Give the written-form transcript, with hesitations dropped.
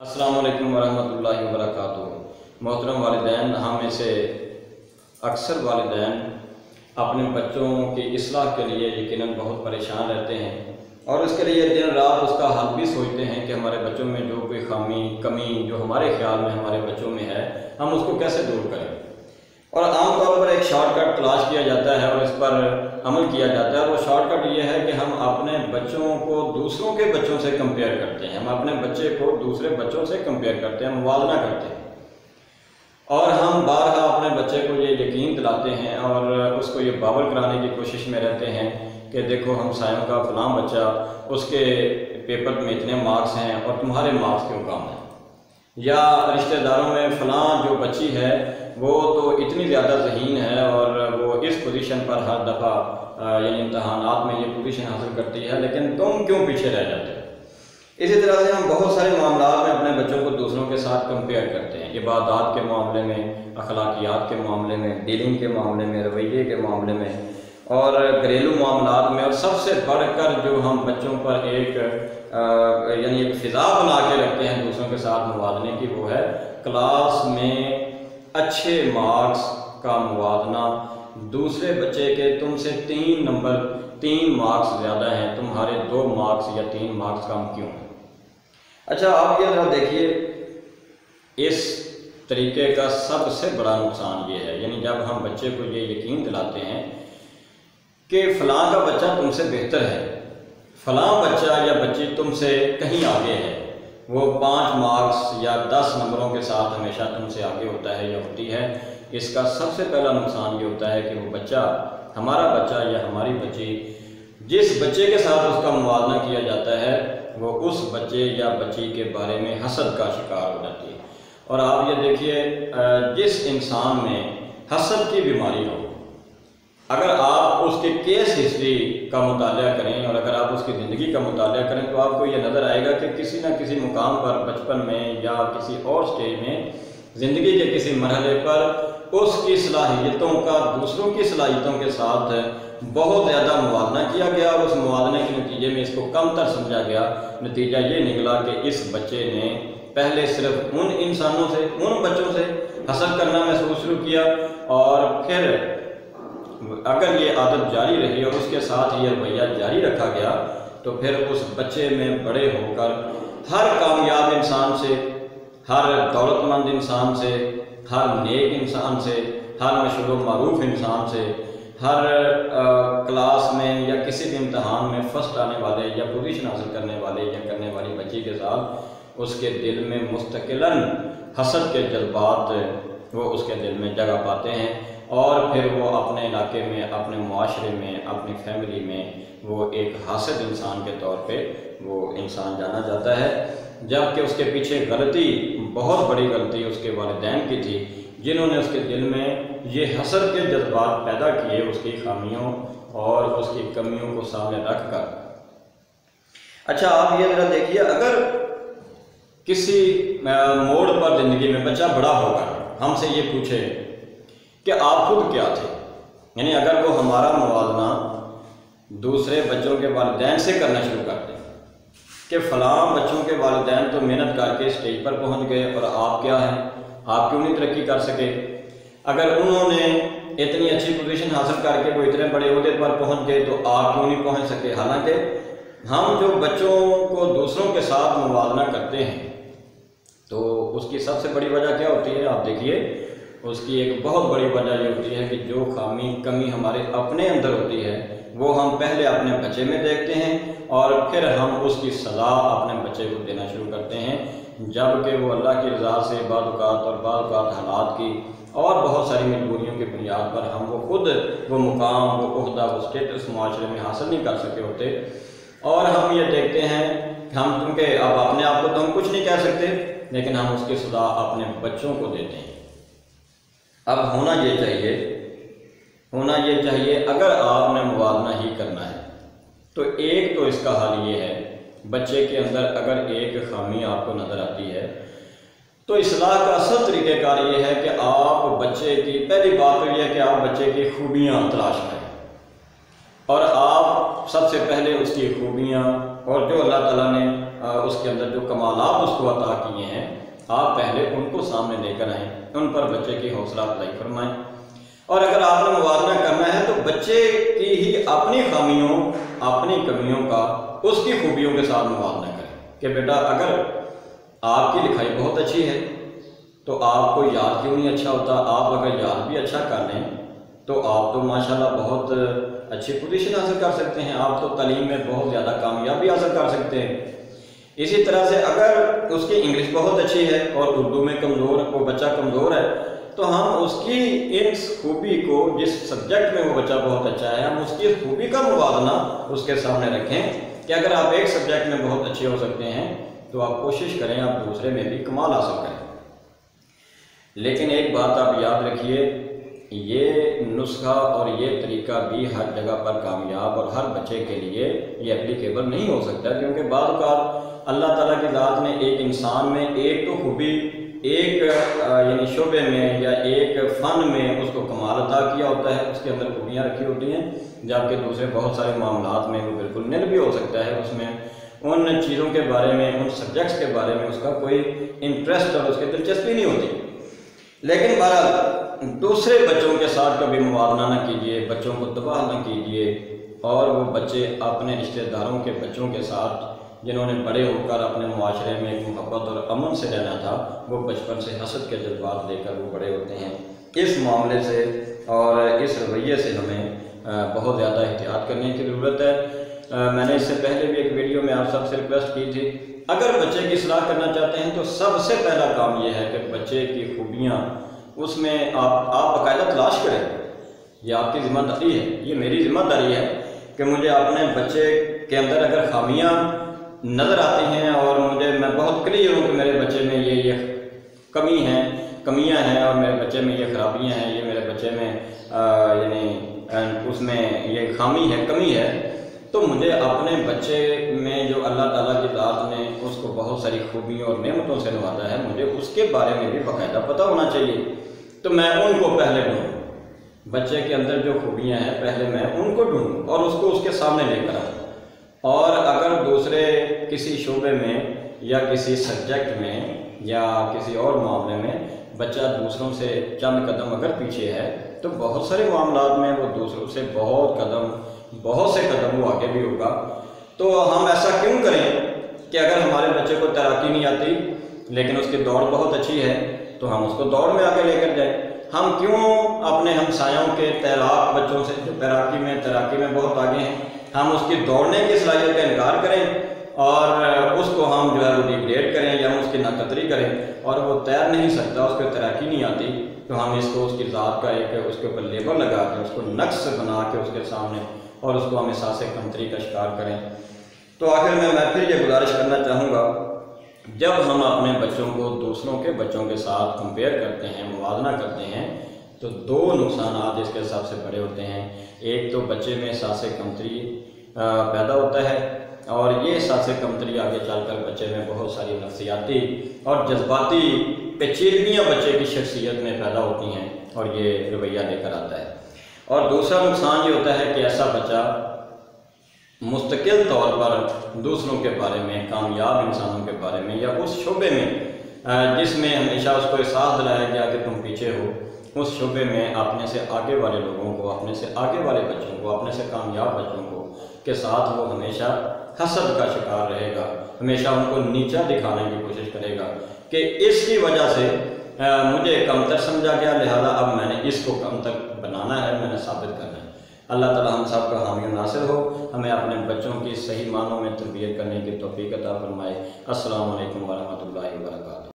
السلام علیکم ورحمۃ اللہ وبرکاتہ۔ محترم والدین، ہم میں سے اکثر والدین اپنے بچوں کی اصلاح کے لیے یقیناً بہت پریشان رہتے ہیں اور اس کے لیے دن رات اس کا حل بھی سوچتے ہیں کہ ہمارے بچوں میں جو کوئی خامی کمی جو ہمارے خیال میں ہمارے بچوں میں ہے ہم اس کو کیسے دور کریں، اور عام طور پر ایک شارٹ کٹ تلاش کیا جاتا ہے اور اس پر عمل کیا جاتا ہے۔ اور وہ شارٹ کٹ یہ ہے کہ ہم اپنے بچوں کو دوسروں کے بچوں سے کمپیئر کرتے ہیں، ہم اپنے بچے کو دوسرے بچوں سے کمپیئر کرتے ہیں، موازنہ کرتے ہیں، اور ہم بارہا اپنے بچے کو یہ یقین دلاتے ہیں اور اس کو یہ باور کرانے کی کوشش میں رہتے ہیں کہ دیکھو ہمسایوں کا فلاں بچہ اس کے پیپر میں اتنے مارکس ہیں اور تمہارے مارکس کیوں کم ہیں، یا رشتہ داروں میں فلاں جو بچی ہے وہ تو اتنی زیادہ ذہین ہے اور وہ اس پوزیشن پر ہر دفعہ یعنی امتحانات میں یہ پوزیشن حاصل کرتی ہے، لیکن تم کیوں پیچھے رہ جاتے ہو۔ اسی طرح سے ہم بہت سارے معاملات میں اپنے بچوں کو دوسروں کے ساتھ کمپیئر کرتے ہیں، عبادات کے معاملے میں، اخلاقیات کے معاملے میں، ڈیلنگ کے معاملے میں، رویے کے معاملے میں اور گھریلو معاملات میں، اور سب سے بڑھ کر جو ہم بچوں پر ایک فضا بنا کے رکھتے ہیں دوسروں کے ساتھ موازنے کی، وہ ہے کلاس میں اچھے مارکس کا موازنہ۔ دوسرے بچے کے تم سے 3 مارکس زیادہ ہیں، تمہارے 2 مارکس یا 3 مارکس کم کیوں ہیں؟ اچھا، آپ یہ ذرا دیکھیے، اس طریقے کا سب سے بڑا نقصان یہ ہے، یعنی جب ہم بچے کو یہ یقین دلاتے ہیں کہ فلاں کا بچہ تم سے بہتر ہے، فلاں بچہ یا بچی تم سے کہیں آگے ہے، وہ 5 مارکس یا 10 نمبروں کے ساتھ ہمیشہ تم سے آگے ہوتا ہے یا ہوتی ہے، اس کا سب سے پہلا نقصان یہ ہوتا ہے کہ وہ بچہ، ہمارا بچہ یا ہماری بچی، جس بچے کے ساتھ اس کا موازنہ کیا جاتا ہے وہ اس بچے یا بچی کے بارے میں حسد کا شکار ہو جاتی ہے۔ اور آپ یہ دیکھیے، جس انسان میں حسد کی بیماری ہو، اگر آپ اس کے کیس ہسٹری کا مطالعہ کریں اور اگر آپ اس کی زندگی کا مطالعہ کریں تو آپ کو یہ نظر آئے گا کہ کسی نہ کسی مقام پر بچپن میں یا کسی اور سٹیج میں زندگی کے کسی مرحلے پر اس کی صلاحیتوں کا دوسروں کی صلاحیتوں کے ساتھ بہت زیادہ موازنہ کیا گیا، اور اس موازنے کے نتیجے میں اس کو کم تر سمجھا گیا۔ نتیجہ یہ نکلا کہ اس بچے نے پہلے صرف ان انسانوں سے، ان بچوں سے حسد کرنا محسوس شروع کیا، اور پھر اگر یہ عادت جاری رہی اور اس کے ساتھ یہ رویہ جاری رکھا گیا تو پھر اس بچے میں بڑے ہو کر ہر کامیاب انسان سے، ہر دولت مند انسان سے، ہر نیک انسان سے، ہر مشہور و معروف انسان سے، ہر کلاس میں یا کسی بھی امتحان میں فرسٹ آنے والے یا پوزیشن حاصل کرنے والے یا کرنے والی بچی کے ساتھ اس کے دل میں مستقلاً حسد کے جذبات وہ اس کے دل میں جگہ پاتے ہیں، اور پھر وہ اپنے علاقے میں، اپنے معاشرے میں، اپنی فیملی میں وہ ایک حاسد انسان کے طور پہ وہ انسان جانا جاتا ہے، جبکہ اس کے پیچھے غلطی، بہت بڑی غلطی اس کے والدین کی تھی، جنہوں نے اس کے دل میں یہ حسد کے جذبات پیدا کیے اس کی خامیوں اور اس کی کمیوں کو سامنے رکھ کر۔ اچھا، آپ یہ ذرا دیکھیے، اگر کسی موڑ پر زندگی میں بچہ بڑا ہوگا ہم سے یہ پوچھے کہ آپ خود کیا تھے، یعنی اگر وہ ہمارا موازنہ دوسرے بچوں کے والدین سے کرنا شروع کر دیں کہ فلاں بچوں کے والدین تو محنت کر کے اسٹیج پر پہنچ گئے اور آپ کیا ہیں، آپ کیوں نہیں ترقی کر سکے، اگر انہوں نے اتنی اچھی پوزیشن حاصل کر کے وہ اتنے بڑے عہدے پر پہنچ گئے تو آپ کیوں نہیں پہنچ سکے۔ حالانکہ ہم جو بچوں کو دوسروں کے ساتھ موازنہ کرتے ہیں تو اس کی سب سے بڑی وجہ کیا ہوتی ہے؟ آپ دیکھیے، اس کی ایک بہت بڑی وجہ یہ ہوتی ہے کہ جو خامی کمی ہمارے اپنے اندر ہوتی ہے وہ ہم پہلے اپنے بچے میں دیکھتے ہیں اور پھر ہم اس کی سزا اپنے بچے کو دینا شروع کرتے ہیں، جبکہ وہ اللہ کی رضا سے بعض اوقات اور بعض اوقات حالات کی اور بہت ساری مجبوریوں کی بنیاد پر ہم وہ خود وہ مقام، وہ عہدہ، وہ اسٹیٹس معاشرے میں حاصل نہیں کر سکے ہوتے، اور ہم یہ دیکھتے ہیں کہ ہم کیونکہ اب اپنے آپ کو تو ہم کچھ نہیں کہہ سکتے، لیکن ہم اس کی سزا اپنے بچوں کو دیتے ہیں۔ اب ہونا یہ چاہیے اگر آپ نے موازنہ ہی کرنا ہے تو ایک تو اس کا حل یہ ہے، بچے کے اندر اگر ایک خامی آپ کو نظر آتی ہے تو اصلاح کا اصل طریقہ کار یہ ہے کہ آپ بچے کی، پہلی بات تو یہ ہے کہ آپ بچے کی خوبیاں تلاش کریں، اور آپ سب سے پہلے اس کی خوبیاں اور جو اللہ تعالیٰ نے اس کے اندر جو کمالات اس کو عطا کیے ہیں، آپ پہلے ان کو سامنے لے کر آئیں، ان پر بچے کی حوصلہ افزائی فرمائیں۔ اور اگر آپ نے موازنہ کرنا ہے تو بچے کی ہی اپنی خامیوں، اپنی کمیوں کا اس کی خوبیوں کے ساتھ موازنہ کریں کہ بیٹا اگر آپ کی لکھائی بہت اچھی ہے تو آپ کو یاد کیوں نہیں اچھا ہوتا؟ آپ اگر یاد بھی اچھا کر لیں تو آپ تو ماشاءاللہ بہت اچھی پوزیشن حاصل کر سکتے ہیں، آپ تو تعلیم میں بہت زیادہ کامیابی حاصل کر سکتے ہیں۔ اسی طرح سے اگر اس کی انگلش بہت اچھی ہے اور اردو میں کمزور ہے، وہ بچہ کمزور ہے، تو ہم اس کی اس خوبی کو، جس سبجیکٹ میں وہ بچہ بہت اچھا ہے، ہم اس کی خوبی کا موازنہ اس کے سامنے رکھیں کہ اگر آپ ایک سبجیکٹ میں بہت اچھے ہو سکتے ہیں تو آپ کوشش کریں آپ دوسرے میں بھی کمال حاصل کریں۔ لیکن ایک بات آپ یاد رکھیے، یہ نسخہ اور یہ طریقہ بھی ہر جگہ پر کامیاب اور ہر بچے کے لیے یہ اپلیکیبل نہیں ہو سکتا، کیونکہ بعض اوقات اللہ تعالیٰ کی ذات نے ایک انسان میں ایک تو خوبی، ایک یعنی شعبے میں یا ایک فن میں اس کو کمال عطا کیا ہوتا ہے، اس کے اندر خوبیاں رکھی ہوتی ہیں، جبکہ دوسرے بہت سارے معاملات میں وہ بالکل نل بھی ہو سکتا ہے، اس میں ان چیزوں کے بارے میں، ان سبجیکٹس کے بارے میں اس کا کوئی انٹرسٹ اور اس کی دلچسپی نہیں ہوتی۔ لیکن بہرحال دوسرے بچوں کے ساتھ کبھی موازنہ نہ کیجیے، بچوں کو تباہ نہ کیجیے، اور وہ بچے اپنے رشتہ داروں کے بچوں کے ساتھ جنہوں نے بڑے ہو کر اپنے معاشرے میں ایک محبت اور امن سے رہنا تھا، وہ بچپن سے حسد کے جذبات لے کر وہ بڑے ہوتے ہیں۔ اس معاملے سے اور اس رویے سے ہمیں بہت زیادہ احتیاط کرنے کی ضرورت ہے۔ میں نے اس سے پہلے بھی ایک ویڈیو میں آپ سب سے ریکویسٹ کی تھی، اگر بچے کی اصلاح کرنا چاہتے ہیں تو سب سے پہلا کام یہ ہے کہ بچے کی خوبیاں اس میں آپ باقاعدہ تلاش کریں۔ یہ آپ کی ذمہ داری ہے، یہ میری ذمہ داری ہے کہ مجھے اپنے بچے کے اندر اگر خامیاں نظر آتی ہیں اور میں بہت کلیئر ہوں کہ میرے بچے میں یہ کمیاں ہیں اور میرے بچے میں یہ خرابیاں ہیں، یہ میرے بچے میں یعنی اس میں یہ خامی ہے، کمی ہے، تو مجھے اپنے بچے میں جو اللہ تعالیٰ کی ذات نے اس کو بہت ساری خوبیوں اور نعمتوں سے نوازا ہے، مجھے اس کے بارے میں بھی باقاعدہ پتہ ہونا چاہیے، تو میں ان کو پہلے ڈھونڈوں۔ بچے کے اندر جو خوبیاں ہیں پہلے میں ان کو ڈھونڈوں اور اس کو اس کے سامنے لے کر آؤں۔ اور اگر دوسرے کسی شعبے میں یا کسی سبجیکٹ میں یا کسی اور معاملے میں بچہ دوسروں سے چند قدم اگر پیچھے ہے تو بہت سارے معاملات میں وہ دوسروں سے بہت سے قدم وہ آگے بھی ہوگا۔ تو ہم ایسا کیوں کریں کہ اگر ہمارے بچے کو تیراکی نہیں آتی لیکن اس کی دوڑ بہت اچھی ہے تو ہم اس کو دوڑ میں آگے لے کر جائیں۔ ہم کیوں اپنے ہمسایوں کے تیراک بچوں سے جو تیراکی میں بہت آگے ہیں، ہم اس کی دوڑنے کی صلاحیت کا انکار کریں اور اس کو ہم جو ہے وہ ڈیگریڈ کریں یا ہم اس کی ناقدری کریں، اور وہ تیر نہیں سکتا، اس کو تیراکی نہیں آتی، تو ہم اس کو اس کی ذات کا ایک اس کے اوپر لیبل لگا کے اس کو نقص بنا کے اس کے سامنے اور اس کو ہم احساس کمتری کا شکار کریں۔ تو آخر میں پھر یہ گزارش کرنا چاہوں گا، جب ہم اپنے بچوں کو دوسروں کے بچوں کے ساتھ کمپیئر کرتے ہیں، موازنہ کرتے ہیں، تو دو نقصانات اس کے سب سے بڑے ہوتے ہیں۔ ایک تو بچے میں احساس کمتری پیدا ہوتا ہے، اور یہ احساس کمتری آگے چل کر بچے میں بہت ساری نفسیاتی اور جذباتی پیچیدگیاں بچے کی شخصیت میں پیدا ہوتی ہیں اور یہ رویہ لے کر آتا ہے۔ اور دوسرا نقصان یہ ہوتا ہے کہ ایسا بچہ مستقل طور پر دوسروں کے بارے میں، کامیاب انسانوں کے بارے میں یا اس شعبے میں جس میں ہمیشہ اس کو احساس دلایا گیا کہ تم پیچھے ہو، اس شعبے میں اپنے سے آگے والے لوگوں کو، اپنے سے آگے والے بچوں کو، اپنے سے کامیاب بچوں کو کے ساتھ وہ ہمیشہ حسد کا شکار رہے گا، ہمیشہ ان کو نیچا دکھانے کی کوشش کرے گا کہ اس کی وجہ سے مجھے کمتر سمجھا گیا، لہذا اب میں نے اس کو کمتر بنانا ہے، میں نے ثابت کرنا ہے۔ اللہ تعالی ہم سب کا حامی و ناصر ہو، ہمیں اپنے بچوں کی صحیح معنوں میں تربیت کرنے کی توفیق عطا فرمائے۔ السلام علیکم ورحمۃ اللہ وبرکاتہ۔